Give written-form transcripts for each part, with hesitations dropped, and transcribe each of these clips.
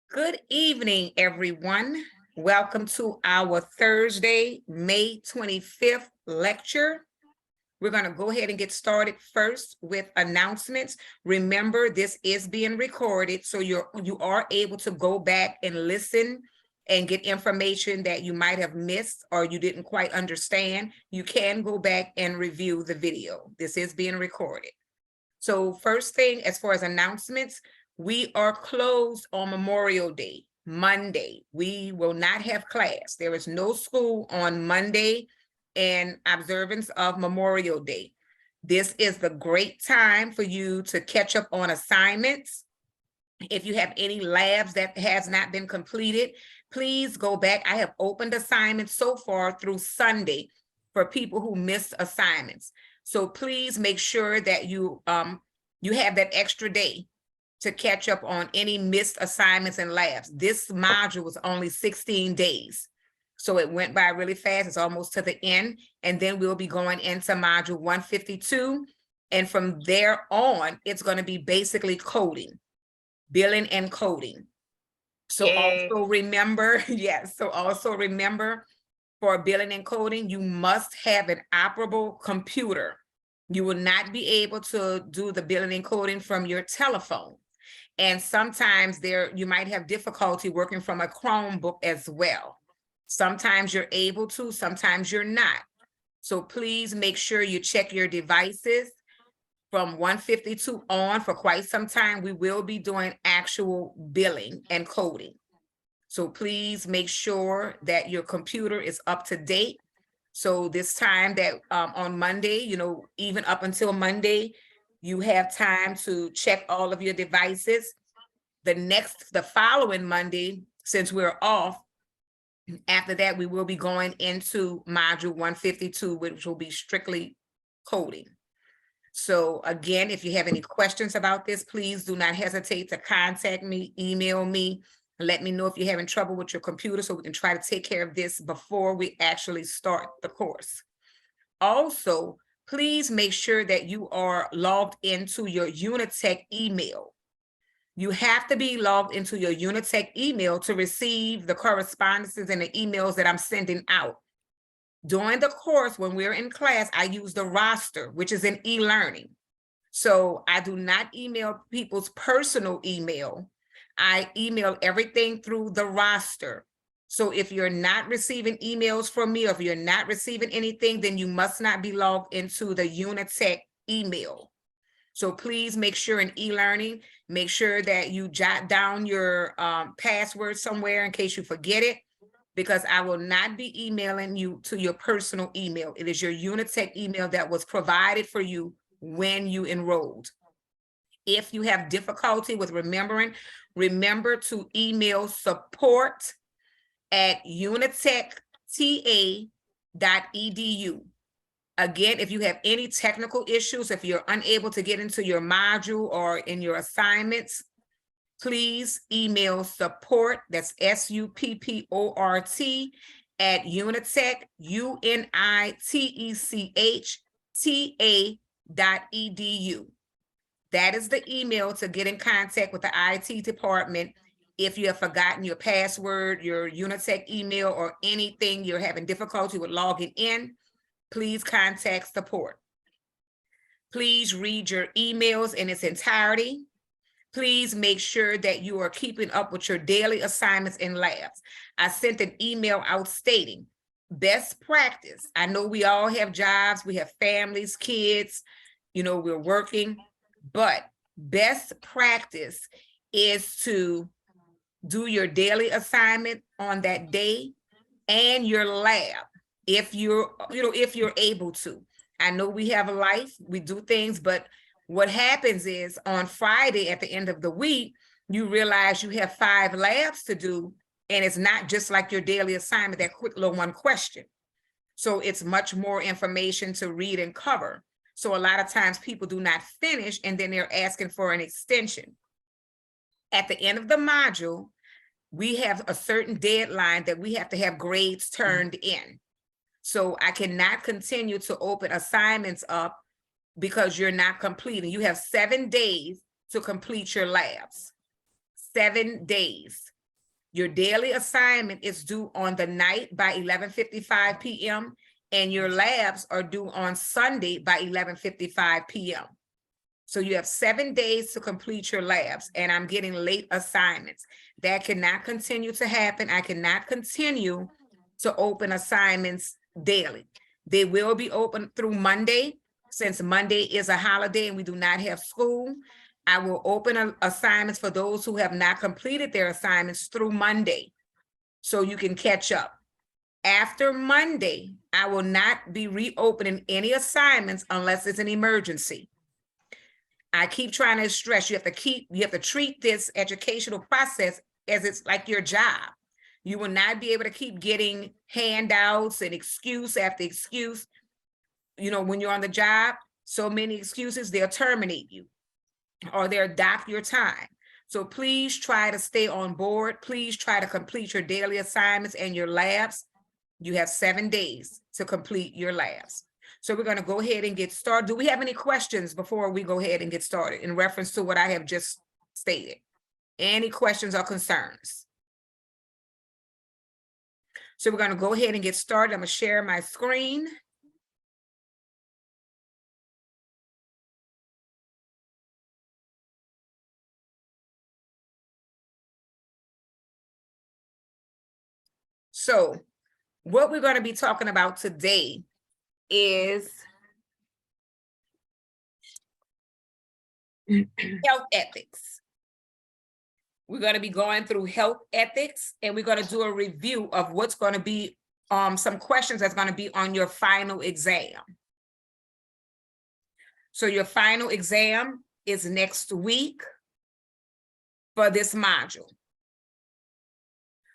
Good evening, everyone. Welcome to our Thursday, May 25th lecture. We're going to go ahead and get started first with announcements. Remember, this is being recorded, so you are able to go back and listen and get information that you might have missed or you didn't quite understand. You can go back and review the video. This is being recorded. So first thing, as far as announcements, we are closed on Memorial Day, Monday. We will not have class. There is no school on Monday in observance of Memorial Day. This is the great time for you to catch up on assignments. If you have any labs that has not been completed, please go back. I have opened assignments so far through Sunday for people who missed assignments. So please make sure that you have that extra day to catch up on any missed assignments and labs. This module was only 16 days. So it went by really fast. It's almost to the end. And then we'll be going into module 152. And from there on, it's going to be basically coding, billing and coding. So also remember, yes, so also remember for billing and coding, you must have an operable computer. You will not be able to do the billing and coding from your telephone. And sometimes you might have difficulty working from a Chromebook as well. Sometimes you're able to, sometimes you're not. So please make sure you check your devices. From 152 on, for quite some time, we will be doing actual billing and coding. So please make sure that your computer is up to date. So this time that on Monday, even up until Monday, you have time to check all of your devices. The following Monday, since we're off, after that, we will be going into module 152, which will be strictly coding. So again, if you have any questions about this, please do not hesitate to contact me, email me, let me know if you're having trouble with your computer so we can try to take care of this before we actually start the course. Also, please make sure that you are logged into your Unitech email. You have to be logged into your Unitech email to receive the correspondences and the emails that I'm sending out. During the course, when we're in class, I use the roster, which is an e-learning. So I do not email people's personal email. I email everything through the roster. So if you're not receiving emails from me, or if you're not receiving anything, then you must not be logged into the Unitech email. So please make sure in e-learning, make sure that you jot down your password somewhere in case you forget it, because I will not be emailing you to your personal email. It is your Unitech email that was provided for you when you enrolled. If you have difficulty with remembering, remember to email support@unitechta.edu. Again, if you have any technical issues, if you're unable to get into your module or in your assignments, please email support, that's SUPPORT, at Unitech, UNITECHTA.edu. That is the email to get in contact with the IT department. If you have forgotten your password, your Unitech email, or anything, you're having difficulty with logging in, please contact support. Please read your emails in its entirety. Please make sure that you are keeping up with your daily assignments in labs. I sent an email out stating best practice. I know we all have jobs, we have families, kids, we're working, but best practice is to do your daily assignment on that day and your lab if you're able to. I know we have a life, we do things, but what happens is on Friday at the end of the week, you realize you have 5 labs to do, and it's not just like your daily assignment, that quick little one question. So it's much more information to read and cover. So a lot of times people do not finish, and then they're asking for an extension. At the end of the module, we have a certain deadline that we have to have grades turned in. So I cannot continue to open assignments up because you're not completing. You have 7 days to complete your labs. 7 days. Your daily assignment is due on the night by 11:55 p.m. and your labs are due on Sunday by 11:55 p.m. So you have 7 days to complete your labs, and I'm getting late assignments. That cannot continue to happen. I cannot continue to open assignments daily. They will be open through Monday, since Monday is a holiday and we do not have school. I will open assignments for those who have not completed their assignments through Monday, so you can catch up. After Monday, I will not be reopening any assignments unless it's an emergency. I keep trying to stress, you have to treat this educational process as it's like your job. You will not be able to keep getting handouts and excuse after excuse. You know, when you're on the job, so many excuses, they'll terminate you or they'll dock your time. So please try to stay on board. Please try to complete your daily assignments and your labs. You have 7 days to complete your labs. So we're going to go ahead and get started. Do we have any questions before we go ahead and get started in reference to what I have just stated? Any questions or concerns? So we're going to go ahead and get started. I'm going to share my screen. So what we're going to be talking about today is health ethics. We're going to be going through health ethics, and we're going to do a review of what's going to be some questions that's going to be on your final exam. So your final exam is next week for this module.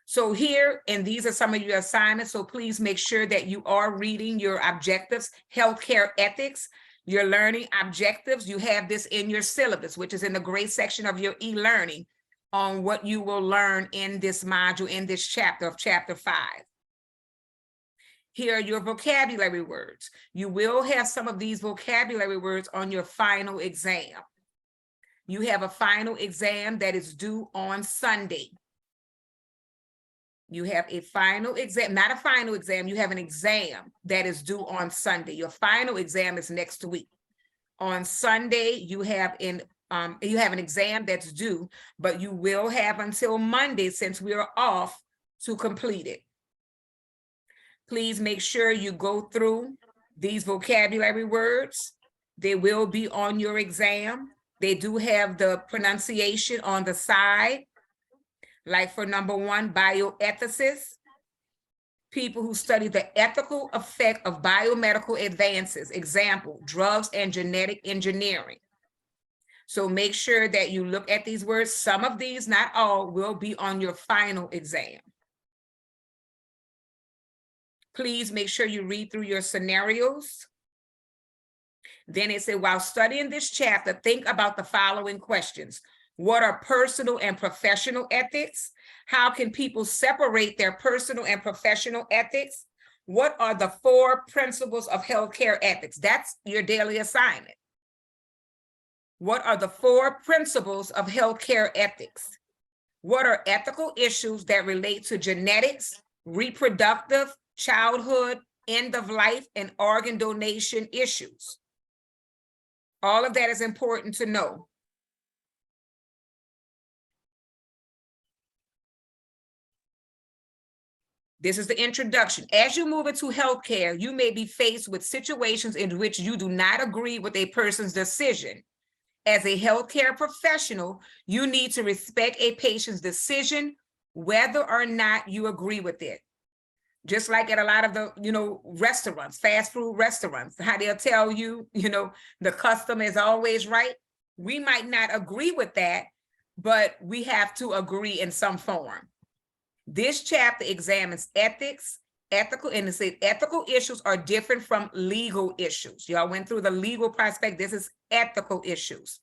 So here, and these are some of your assignments, so please make sure that you are reading your objectives, healthcare ethics, your learning objectives. You have this in your syllabus, which is in the gray section of your e-learning on what you will learn in this module, in this chapter of chapter 5. Here are your vocabulary words. You will have some of these vocabulary words on your final exam. You have a final exam that is due on Sunday. You have a final exam, not a final exam, you have an exam that is due on Sunday. Your final exam is next week. On Sunday, you have an exam that's due, but you will have until Monday, since we are off, to complete it. Please make sure you go through these vocabulary words. They will be on your exam. They do have the pronunciation on the side. Like for number 1, bioethicists, people who study the ethical effect of biomedical advances, example, drugs and genetic engineering. So make sure that you look at these words. Some of these, not all, will be on your final exam. Please make sure you read through your scenarios. Then it said, while studying this chapter, think about the following questions. What are personal and professional ethics? How can people separate their personal and professional ethics? What are the 4 principles of healthcare ethics? That's your daily assignment. What are the 4 principles of healthcare ethics? What are ethical issues that relate to genetics, reproductive, childhood, end of life, and organ donation issues? All of that is important to know. This is the introduction. As you move into healthcare, you may be faced with situations in which you do not agree with a person's decision. As a healthcare professional, you need to respect a patient's decision, whether or not you agree with it. Just like at a lot of the, restaurants, fast food restaurants, how they'll tell you, the customer is always right. We might not agree with that, but we have to agree in some form. This chapter examines ethics, ethical, and it says ethical issues are different from legal issues. Y'all went through the legal prospect. This is ethical issues.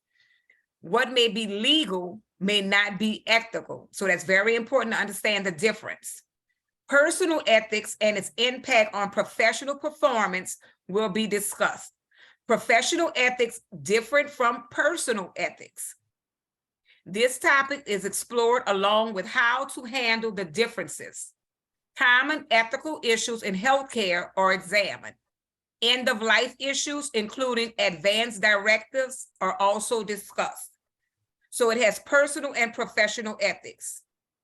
What may be legal may not be ethical. So that's very important to understand the difference. Personal ethics and its impact on professional performance will be discussed. Professional ethics different from personal ethics. This topic is explored along with how to handle the differences. Common ethical issues in healthcare are examined. End-of-life issues, including advanced directives, are also discussed. So it has personal and professional ethics.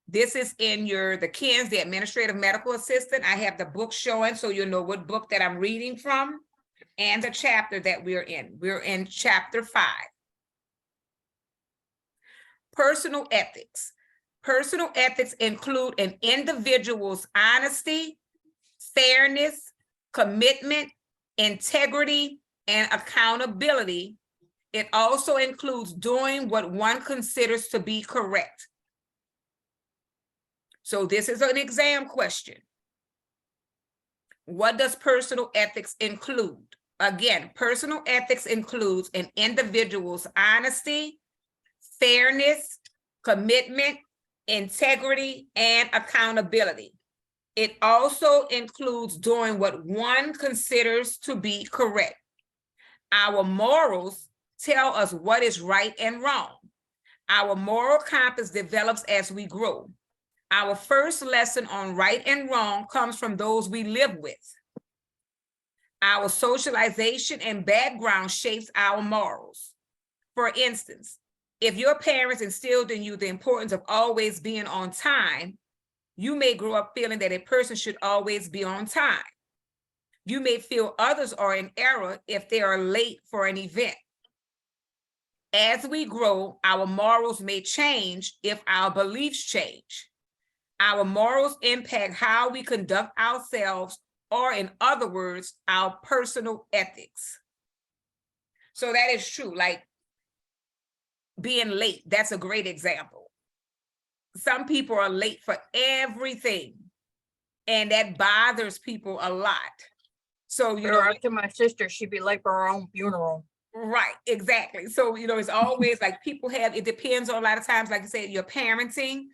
This is in the KINS, the Administrative Medical Assistant. I have the book showing so you'll know what book that I'm reading from and the chapter that we're in. We're in chapter 5. Personal ethics. Personal ethics include an individual's honesty, fairness, commitment, integrity, and accountability. It also includes doing what one considers to be correct. So this is an exam question. What does personal ethics include? Again, personal ethics includes an individual's honesty, fairness, commitment, integrity, and accountability. It also includes doing what one considers to be correct. Our morals tell us what is right and wrong. Our moral compass develops as we grow. Our first lesson on right and wrong comes from those we live with. Our socialization and background shapes our morals. For instance, if your parents instilled in you the importance of always being on time, you may grow up feeling that a person should always be on time. You may feel others are in error if they are late for an event. As we grow, our morals may change if our beliefs change. Our morals impact how we conduct ourselves, or in other words, our personal ethics. So that is true, like being late, that's a great example. Some people are late for everything, and that bothers people a lot. So, to my sister, she'd be late for her own funeral. Right, exactly. So, it's always like people it depends on a lot of times, like you said, your parenting,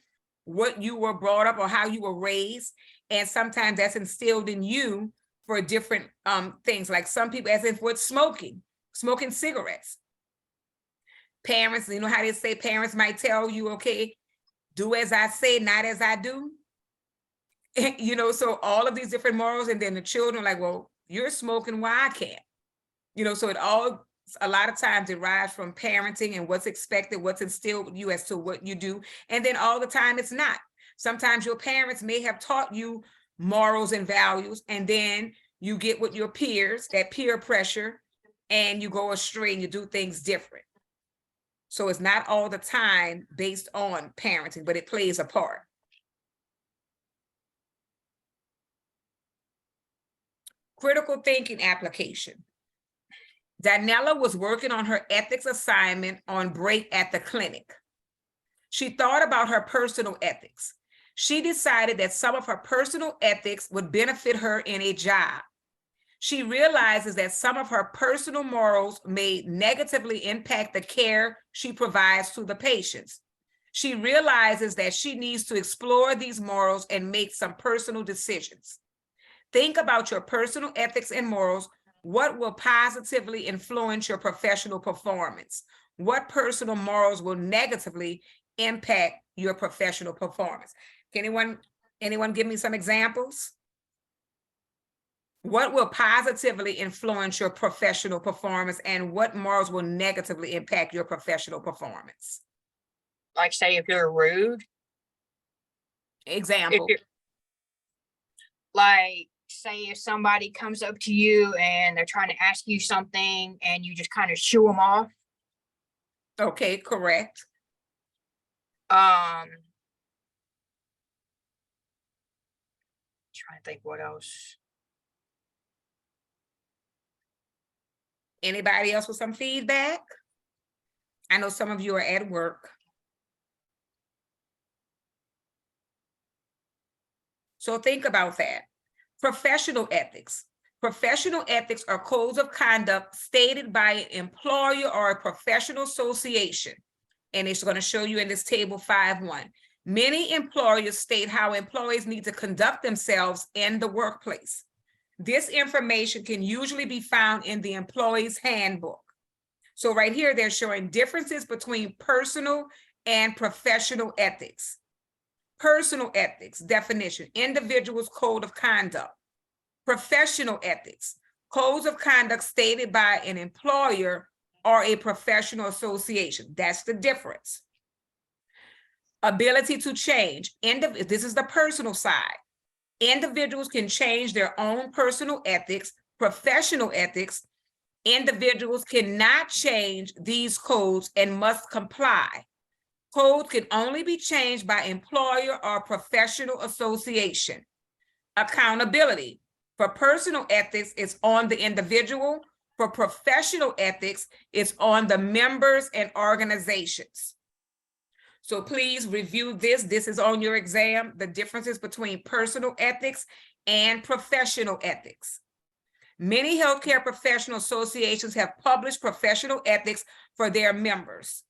what you were brought up or how you were raised. And sometimes that's instilled in you for different things. Like some people, as if with smoking cigarettes. Parents, you know how they say parents might tell you, okay, do as I say, not as I do. So all of these different morals, and then the children like, well, you're smoking, why I can't? So it all, a lot of times derives from parenting and what's expected, what's instilled with you as to what you do. And then all the time it's not. Sometimes your parents may have taught you morals and values, and then you get with your peers, that peer pressure, and you go astray and you do things different. So it's not all the time based on parenting, but it plays a part. Critical thinking application. Danella was working on her ethics assignment on break at the clinic. She thought about her personal ethics. She decided that some of her personal ethics would benefit her in a job. She realizes that some of her personal morals may negatively impact the care she provides to the patients. She realizes that she needs to explore these morals and make some personal decisions. Think about your personal ethics and morals. What will positively influence your professional performance? What personal morals will negatively impact your professional performance? Can anyone give me some examples? What will positively influence your professional performance, and what morals will negatively impact your professional performance? Like, say, if you're rude. Example. Like, say if somebody comes up to you and they're trying to ask you something and you just kind of shoo them off. Okay, correct. Trying to think what else. Anybody else with some feedback? I know some of you are at work. So think about that. Professional ethics. Professional ethics are codes of conduct stated by an employer or a professional association. And it's going to show you in this table 5.1. Many employers state how employees need to conduct themselves in the workplace. This information can usually be found in the employee's handbook. So right here, they're showing differences between personal and professional ethics. Personal ethics, definition, individual's code of conduct. Professional ethics, codes of conduct stated by an employer or a professional association. That's the difference. Ability to change. This is the personal side. Individuals can change their own personal ethics, professional ethics. Individuals cannot change these codes and must comply. Codes can only be changed by employer or professional association. Accountability. For personal ethics, it's on the individual. For professional ethics, it's on the members and organizations. So please review this. This is on your exam, the differences between personal ethics and professional ethics. Many healthcare professional associations have published professional ethics for their members.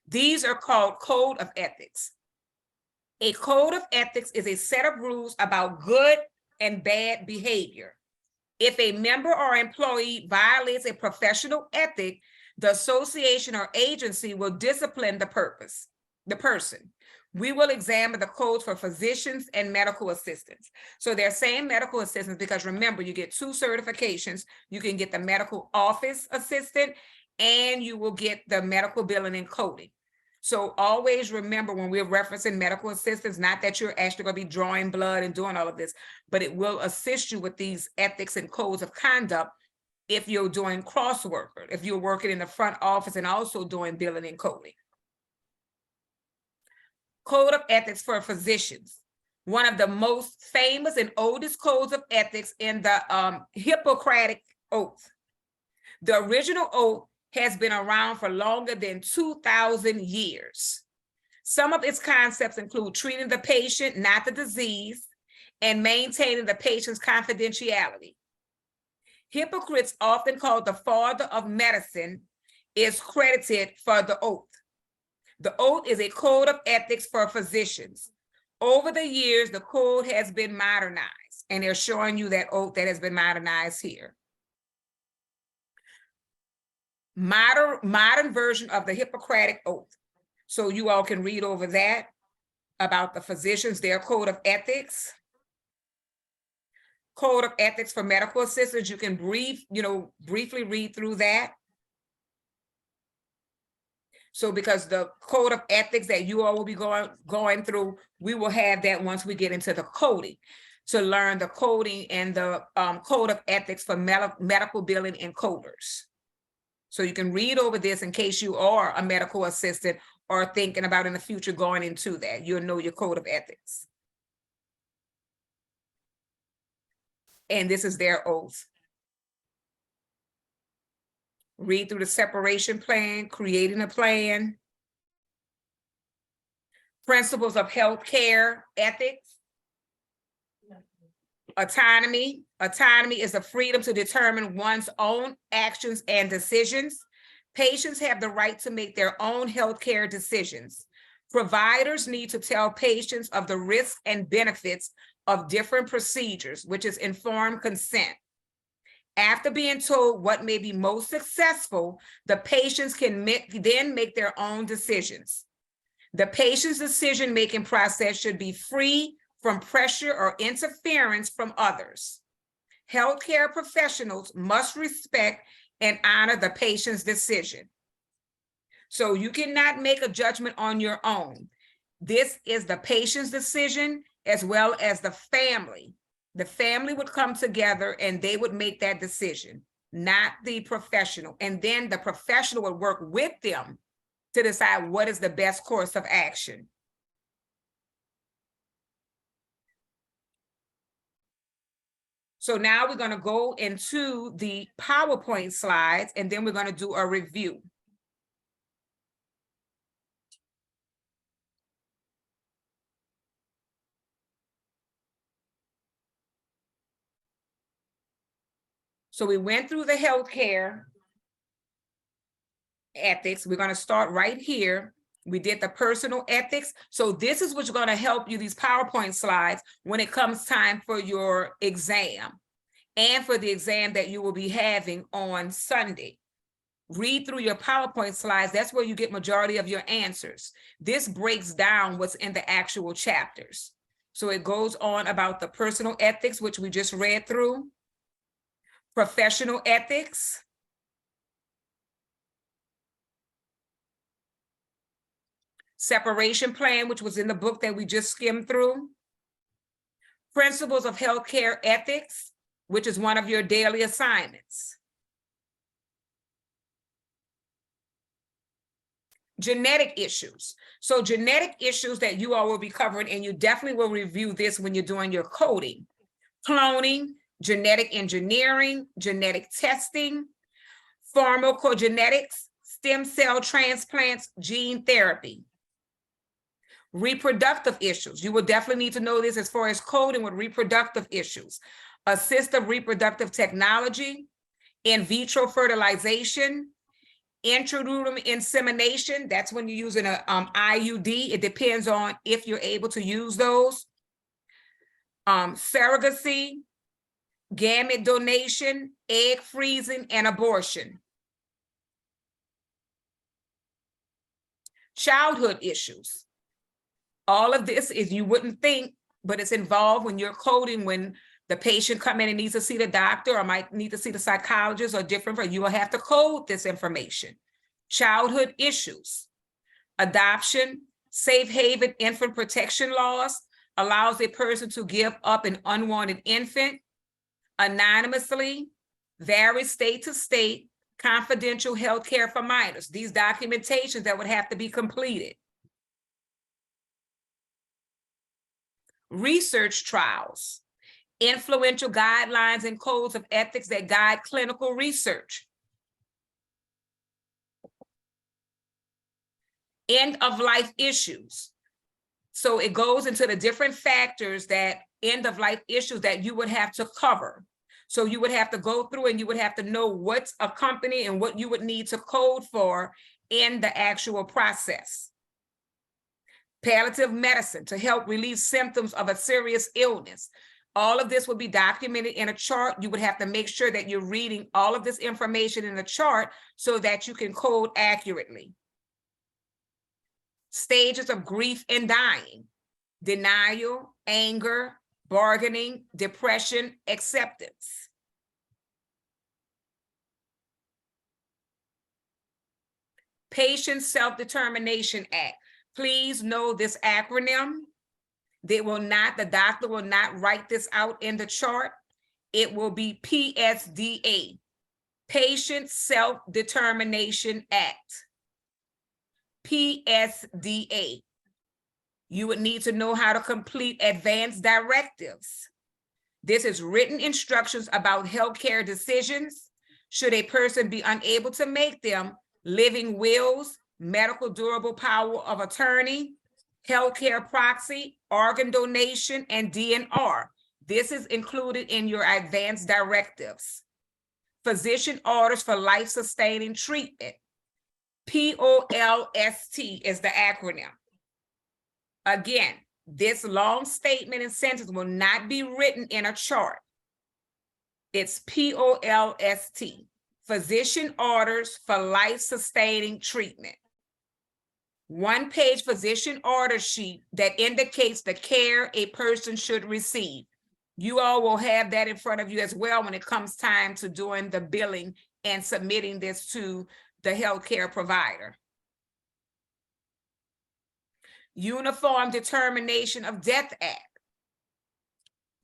These are called code of ethics. A code of ethics is a set of rules about good and bad behavior. If a member or employee violates a professional ethic, the association or agency will discipline the person. We will examine the codes for physicians and medical assistants. So they're saying medical assistants because remember, you get 2 certifications. You can get the medical office assistant and you will get the medical billing and coding. So always remember when we're referencing medical assistants, not that you're actually going to be drawing blood and doing all of this, but it will assist you with these ethics and codes of conduct if you're doing crosswork, if you're working in the front office and also doing billing and coding. Code of ethics for physicians. One of the most famous and oldest codes of ethics in the Hippocratic Oath. The original oath has been around for longer than 2,000 years. Some of its concepts include treating the patient, not the disease, and maintaining the patient's confidentiality. Hippocrates, often called the father of medicine, is credited for the oath. The oath is a code of ethics for physicians. Over the years, the code has been modernized, and they're showing you that oath that has been modernized here. Modern version of the Hippocratic Oath. So you all can read over that about the physicians, their code of ethics. Code of ethics for medical assistants. You can briefly read through that. So because the code of ethics that you all will be going through, we will have that once we get into the coding, to learn the coding and the code of ethics for medical billing and coders. So you can read over this in case you are a medical assistant or thinking about in the future going into that. You'll know your code of ethics. And this is their oath. Read through the separation plan, creating a plan. Principles of healthcare ethics. Autonomy. Autonomy is the freedom to determine one's own actions and decisions. Patients have the right to make their own healthcare decisions. Providers need to tell patients of the risks and benefits of different procedures, which is informed consent. After being told what may be most successful, the patients can then make their own decisions. The patient's decision-making process should be free from pressure or interference from others. Healthcare professionals must respect and honor the patient's decision. So you cannot make a judgment on your own. This is the patient's decision as well as the family. The family would come together and they would make that decision, not the professional. And then the professional would work with them to decide what is the best course of action. So now we're going to go into the PowerPoint slides, and then we're going to do a review. So we went through the healthcare ethics. We're going to start right here We did the personal ethics. So this is what's going to help you, these PowerPoint slides, when it comes time for your exam and for the exam that you will be having on Sunday. Read through your PowerPoint slides. That's where you get majority of your answers. This breaks down what's in the actual chapters. So it goes on about the personal ethics, which we just read through, professional ethics, separation plan, which was in the book that we just skimmed through, principles of healthcare ethics, which is one of your daily assignments, genetic issues. So genetic issues that you all will be covering, and you definitely will review this when you're doing your coding, cloning, genetic engineering, genetic testing, pharmacogenetics, stem cell transplants, gene therapy. Reproductive issues. You will definitely need to know this as far as coding with reproductive issues, assistive reproductive technology, in vitro fertilization, intrauterine insemination. That's when you're using a IUD. It depends on if you're able to use those. Surrogacy, gamete donation, egg freezing, and abortion. Childhood issues. All of this is, you wouldn't think, but it's involved when you're coding, when the patient come in and needs to see the doctor or might need to see the psychologist or different, you will have to code this information. Childhood issues. Adoption, safe haven infant protection laws, allows a person to give up an unwanted infant anonymously, varies state to state, confidential health care for minors. These documentations that would have to be completed. Research trials, influential guidelines and codes of ethics that guide clinical research. End of life issues. So it goes into the different factors that end of life issues that you would have to cover. So you would have to go through and you would have to know what's a company and what you would need to code for in the actual process. Palliative medicine to help relieve symptoms of a serious illness. All of this will be documented in a chart. You would have to make sure that you're reading all of this information in the chart so that you can code accurately. Stages of grief and dying, denial, anger, bargaining, depression, acceptance. Patient Self-Determination Act. Please know this acronym. The doctor will not write this out in the chart. It will be PSDA, Patient Self-Determination Act. PSDA. You would need to know how to complete advanced directives. This is written instructions about healthcare decisions. Should a person be unable to make them, living wills, medical durable power of attorney, healthcare proxy, organ donation, and DNR. This is included in your advanced directives. Physician orders for life-sustaining treatment. POLST is the acronym. Again, this long statement and sentence will not be written in a chart. It's POLST, physician orders for life-sustaining treatment. One-page physician order sheet that indicates the care a person should receive. You all will have that in front of you as well when it comes time to doing the billing and submitting this to the healthcare provider. Uniform Determination of Death Act,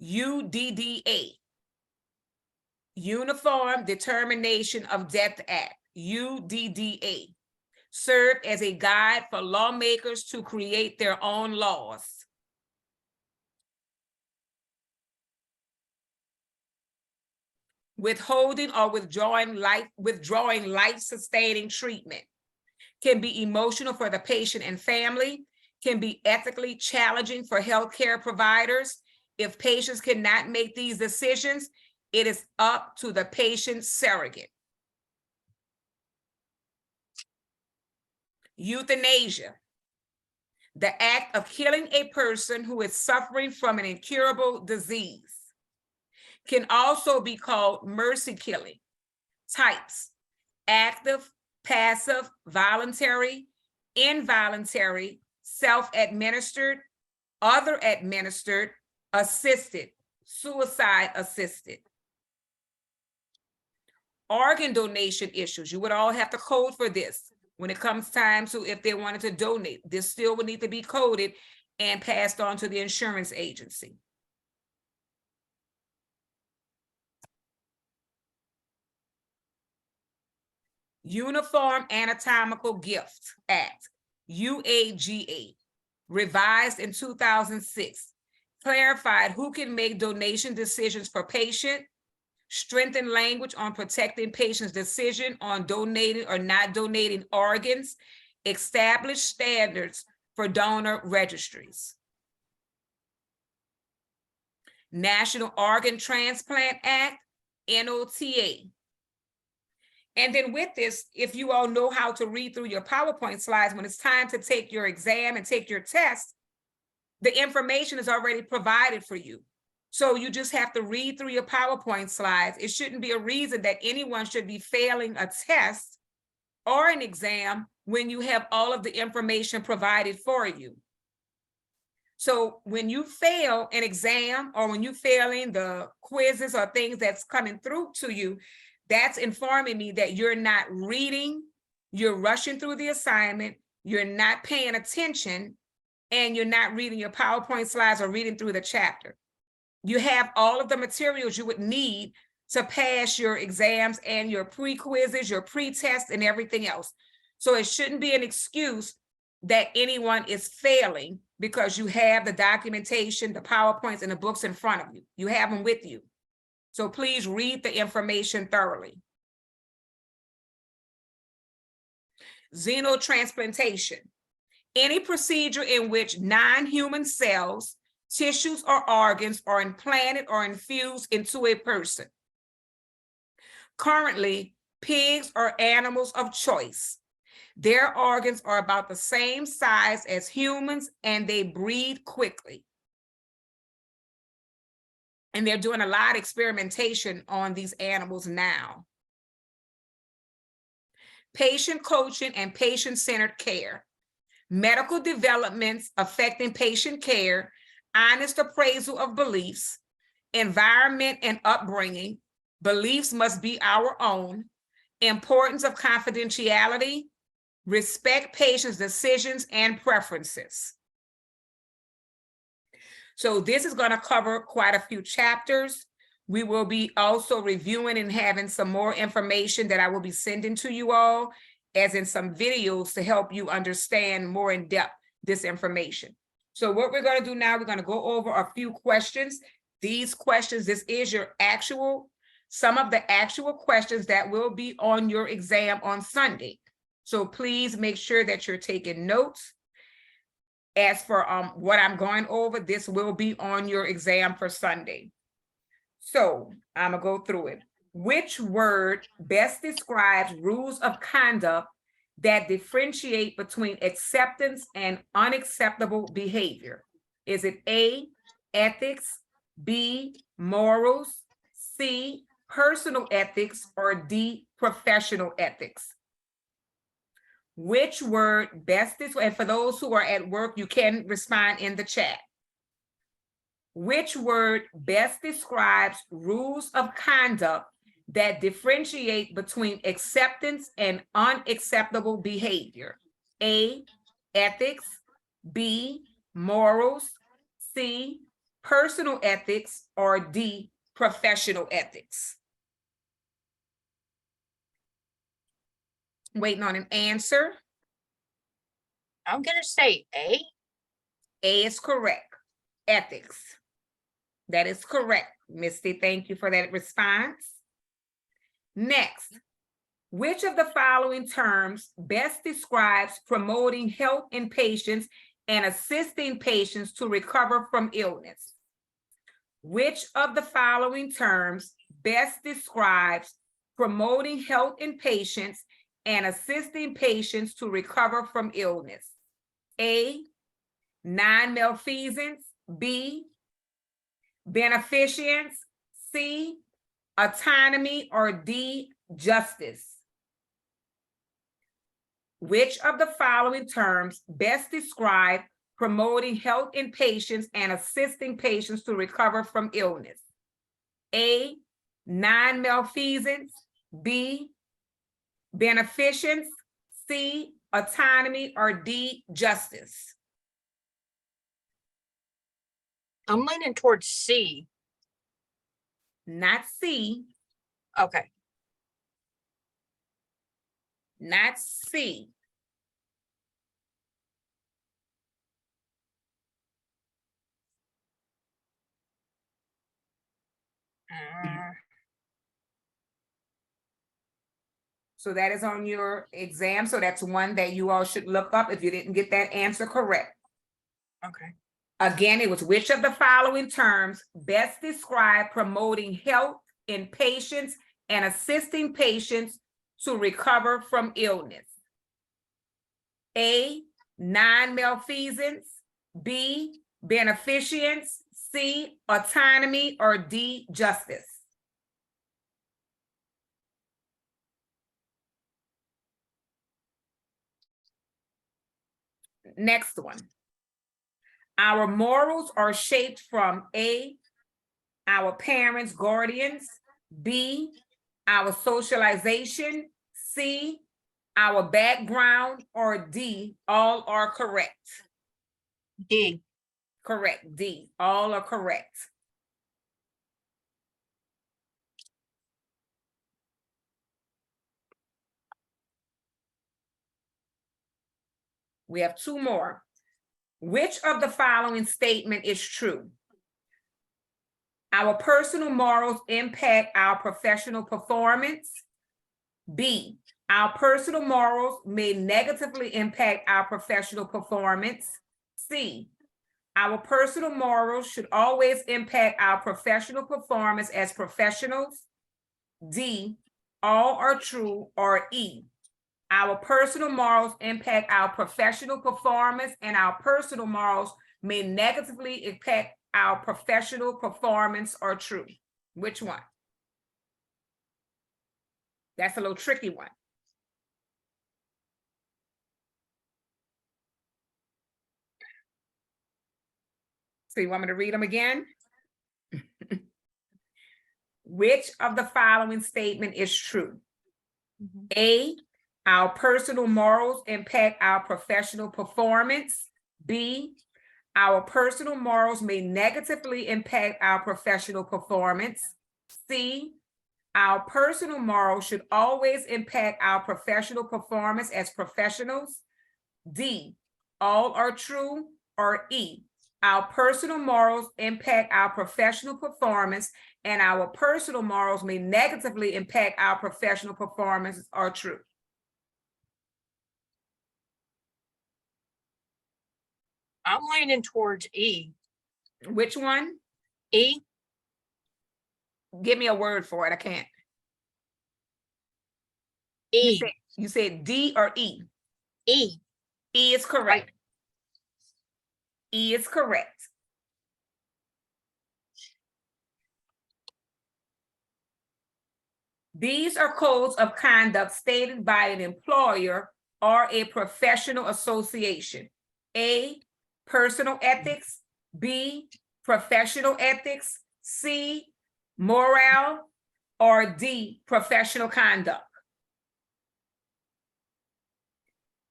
UDDA. Uniform Determination of Death Act, UDDA. Served as a guide for lawmakers to create their own laws. Withholding or withdrawing life-sustaining treatment can be emotional for the patient and family, can be ethically challenging for healthcare providers. If patients cannot make these decisions, it is up to the patient's surrogate. Euthanasia, The act of killing a person who is suffering from an incurable disease. Can also be called mercy killing. Types: active, passive, voluntary, involuntary, self-administered, other administered, assisted, suicide assisted. Organ donation issues. You would all have to code for this when it comes time to, if they wanted to donate. This still would need to be coded and passed on to the insurance agency. Uniform Anatomical Gift Act, UAGA, revised in 2006, clarified who can make donation decisions for patient, strengthened language on protecting patients' decision on donating or not donating organs, established standards for donor registries. National Organ Transplant Act, NOTA. And then with this, if you all know how to read through your PowerPoint slides, when it's time to take your exam and take your test, the information is already provided for you. So you just have to read through your PowerPoint slides. It shouldn't be a reason that anyone should be failing a test or an exam when you have all of the information provided for you. So when you fail an exam or when you failing the quizzes or things that's coming through to you, that's informing me that you're not reading, you're rushing through the assignment, you're not paying attention, and you're not reading your PowerPoint slides or reading through the chapter. You have all of the materials you would need to pass your exams and your pre-quizzes, your pre-tests, and everything else. So it shouldn't be an excuse that anyone is failing because you have the documentation, the PowerPoints, and the books in front of you. You have them with you. So please read the information thoroughly. Xenotransplantation. Any procedure in which non-human cells, tissues, or organs are implanted or infused into a person. Currently, pigs are animals of choice. Their organs are about the same size as humans and they breed quickly. And they're doing a lot of experimentation on these animals now. Patient coaching and patient-centered care. Medical developments affecting patient care, honest appraisal of beliefs, environment and upbringing, beliefs must be our own, importance of confidentiality, respect patients' decisions and preferences. So this is going to cover quite a few chapters. We will be also reviewing and having some more information that I will be sending to you all, as in some videos to help you understand more in depth this information. So what we're going to do now, we're going to go over a few questions. These questions, this is your actual, some of the actual questions that will be on your exam on Sunday. So please make sure that you're taking notes. As for what I'm going over, this will be on your exam for Sunday. So I'm gonna go through it. Which word best describes rules of conduct that differentiate between acceptance and unacceptable behavior? Is it A, ethics, B, morals, C, personal ethics, or D, professional ethics? Which word best is, and for those who are at work, you can respond in the chat. Which word best describes rules of conduct that differentiate between acceptance and unacceptable behavior? A, ethics, B, morals, C, personal ethics, or D, professional ethics? Waiting on an answer. I'm gonna say A. A is correct. Ethics. That is correct, Misty. Thank you for that response. Next, which of the following terms best describes promoting health in patients and assisting patients to recover from illness? Which of the following terms best describes promoting health in patients and assisting patients to recover from illness? A, non-malfeasance, B, beneficence, C, autonomy, or D, justice? Which of the following terms best describe promoting health in patients and assisting patients to recover from illness? A, non-malfeasance, B, beneficence, C, autonomy, or D, justice? I'm leaning towards C. Not C, Okay. not C. So that is on your exam. So that's one that you all should look up if you didn't get that answer correct. Okay. Again, it was which of the following terms best describe promoting health in patients and assisting patients to recover from illness? A, non-malfeasance, B, beneficence, C, autonomy, or D, justice? Next one. Our morals are shaped from A, our parents, guardians, B, our socialization, C, our background, or D, all are correct? D. Correct, D, all are correct. We have two more. Which of the following statement is true? Our personal morals impact our professional performance. B, our personal morals may negatively impact our professional performance. C, our personal morals should always impact our professional performance as professionals. D, all are true, or E, our personal morals impact our professional performance and our personal morals may negatively impact our professional performance, are true? Which one? That's a little tricky one. So you want me to read them again? Which of the following statement is true? A, our personal morals impact our professional performance. B, our personal morals may negatively impact our professional performance. C, our personal morals should always impact our professional performance as professionals. D, all are true, or E, our personal morals impact our professional performance and our personal morals may negatively impact our professional performance, are true? I'm leaning towards E. Which one? E. Give me a word for it. I can't. E. You said D or E? E. E is correct. E is correct. These are codes of conduct stated by an employer or a professional association. A, personal ethics. B, professional ethics. C, morale, or D, professional conduct.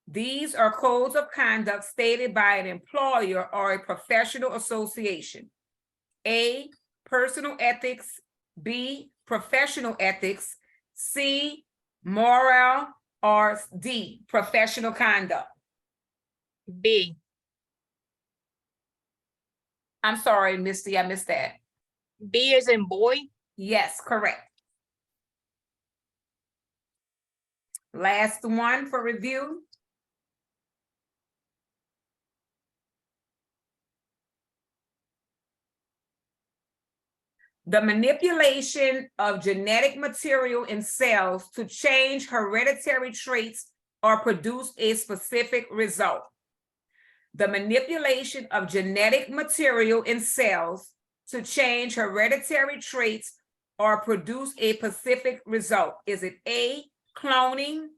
These are codes of conduct stated by an employer or a professional association. A, personal ethics. B, professional ethics. C, morale, or D, professional conduct. B. I'm sorry, Misty, I missed that. B as in boy? Yes, correct. Last one for review. The manipulation of genetic material in cells to change hereditary traits or produce a specific result. the manipulation of genetic material in cells to change hereditary traits or produce a specific result? Is it A, cloning,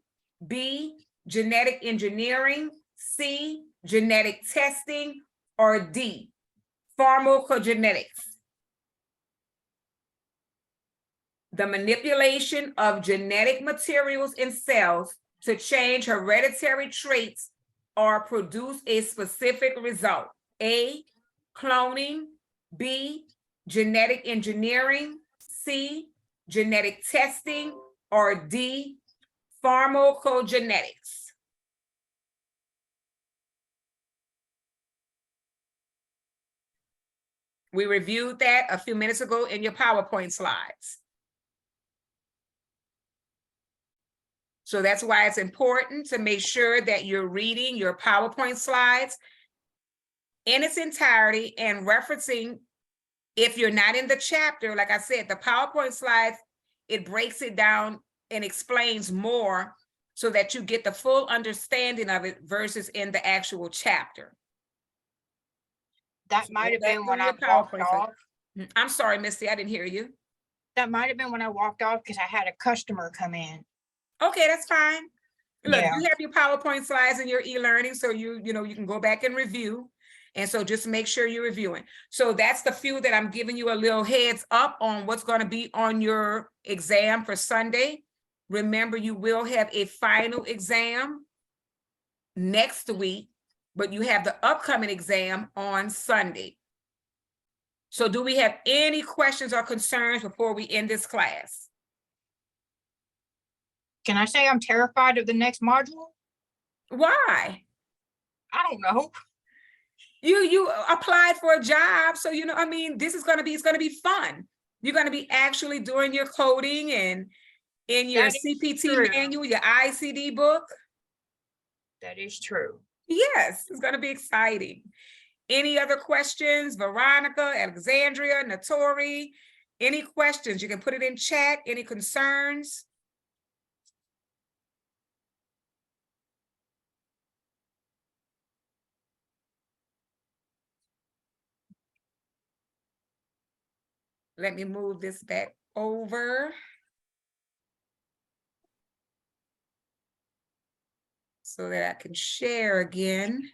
B, genetic engineering, C, genetic testing, or D, pharmacogenetics? The manipulation of genetic materials in cells to change hereditary traits or produce a specific result. A, cloning, B, genetic engineering, C, genetic testing, or D, pharmacogenetics. We reviewed that a few minutes ago in your PowerPoint slides. So that's why it's important to make sure that you're reading your PowerPoint slides in its entirety and referencing. If you're not in the chapter, like I said, the PowerPoint slides, it breaks it down and explains more so that you get the full understanding of it versus in the actual chapter. That So might have go back been when through I your walked PowerPoint slides. off. I'm sorry, Misty, I didn't hear you. That might have been when I walked off because I had a customer come in. Okay, that's fine. Look, Yeah. you have your PowerPoint slides in your e-learning, so you can go back and review. And so just make sure you're reviewing. So that's the few that I'm giving you a little heads up on what's going to be on your exam for Sunday. Remember, you will have a final exam next week, but you have the upcoming exam on Sunday. So do we have any questions or concerns before we end this class? Can I say I'm terrified of the next module? Why? I don't know. You applied for a job, so I mean, it's going to be fun. You're going to be actually doing your coding and in your CPT true. manual, your ICD book. That is true. Yes, it's going to be exciting. Any other questions? Veronica, Alexandria, Natori, any questions? You can put it in chat. Any concerns? Let me move this back over. So that I can share again.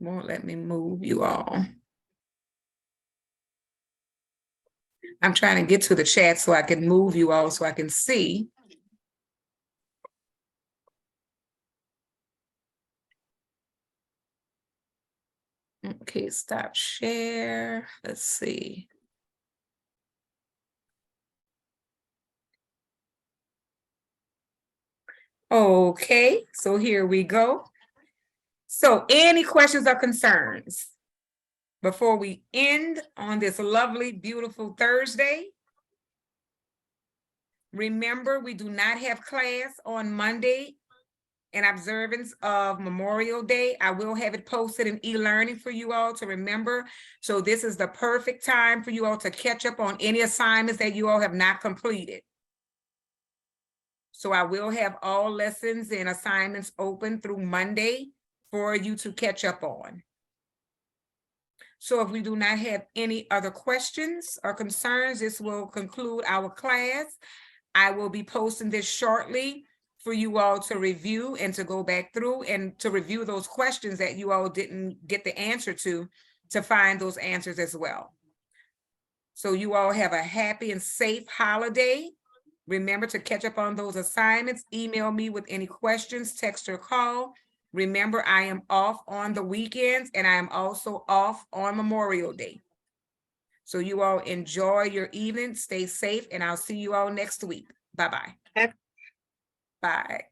Won't let me move you all. I'm trying to get to the chat so I can move you all so I can see. Okay, stop share. Let's see. Okay, so here we go. So any questions or concerns before we end on this lovely, beautiful Thursday? Remember, we do not have class on Monday in observance of Memorial Day. I will have it posted in e-learning for you all to remember. So this is the perfect time for you all to catch up on any assignments that you all have not completed. So I will have all lessons and assignments open through Monday for you to catch up on. So if we do not have any other questions or concerns, this will conclude our class. I will be posting this shortly for you all to review and to go back through and to review those questions that you all didn't get the answer to find those answers as well. So you all have a happy and safe holiday. Remember to catch up on those assignments. Email me with any questions, text or call. Remember, I am off on the weekends and I am also off on Memorial Day. So you all enjoy your evening, stay safe, and I'll see you all next week. Bye-bye. Okay. Bye.